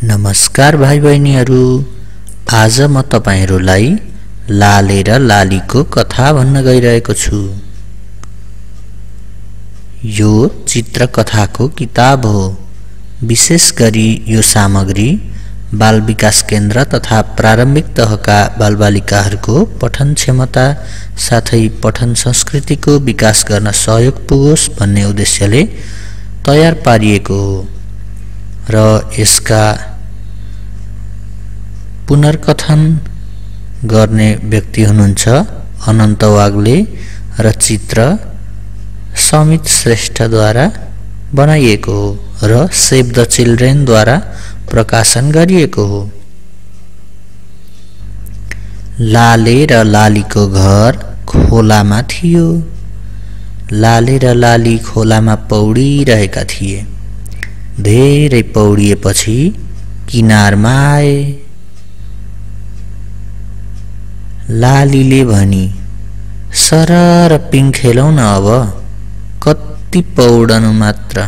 नमस्कार भाइ बहिनीहरू, आज म तपाईहरुलाई लाले र लालीको कथा भन्न गइरहेको छु। यो चित्रकथाको किताब हो। विशेष गरी यो सामग्री बाल विकास केन्द्र तथा प्रारम्भिक तहका बालबालिकाहरूको पठन क्षमता साथै पठन संस्कृतिको विकास गर्न सहयोग पुगोस् भन्ने उद्देश्यले तयार पारिएको हो र यसका पुनर्कथन गर्ने व्यक्ति हुनुहुन्छ अनन्त वाग्ले र चित्र समित श्रेष्ठद्वारा बनाइएको हो र सेभ द चिल्ड्रेनद्वारा प्रकाशन गरिएको हो। लाले र लालीको घर खोलामा थियो। लाले र लाली खोलामा पौडिरहेका थिए। धेरै पौडिएपछि किनारमा आए। लालीले भनी, सरर पिङ खेलौं न अब, कति पौडनु मात्र।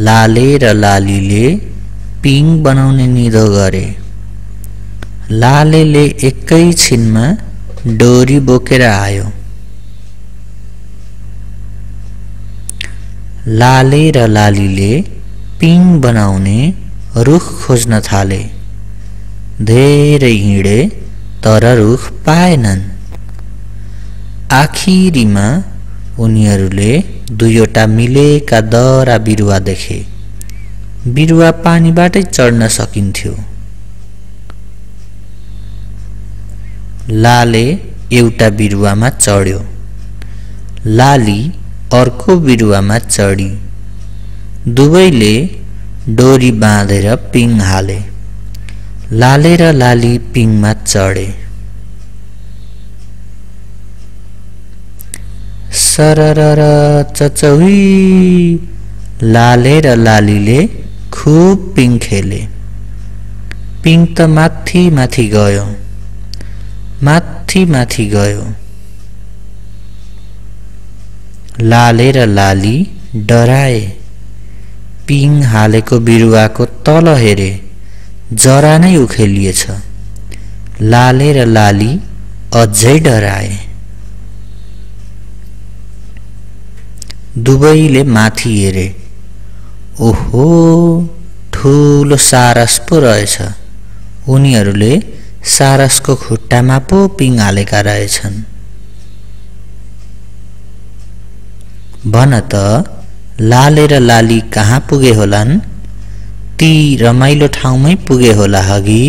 लाले र लालीले पिङ बनाउने निधो गरे। लालेले एकैछिनमा डोरी बोकेर आयो। लाले र लालीले पिङ बनाउने रुख खोज्न थाले। धेरै हिँडे तर रुख पाएनन्। आखिरीमा उनीहरूले दुईवटा मिलेका दरा बिरुवा देखे। बिरुवा पानीबाटै चढ्न सकिन्थ्यो। लाले एउटा बिरुवामा चढ्यो। लाली अर्को बिरुवामा चढी। दुवैले डोरी बाँधेर पिङ हाले। लाले र लाली पिङमा चढे। सररर चचौही, लाले र लालीले खुब पिङ खेले। पिङ त माथि माथि गयो, माथि माथि गयो। लाले र लाली डराए। पिङ हालेको बिरुवाको तल हेरे, जरा नै उखेलिएछ। लाले र लाली अझै डराए। दुवैले माथि हेरे। ओहो, ठूलो सारस पो रहेछ। उनीहरूले सारसको खुट्टामा पो पिङ हालेका रहेछन्। भन त लाले र लाली कहाँ पुगे होलान्? ती रमाइलो ठाउँमै पुगे होला हगी।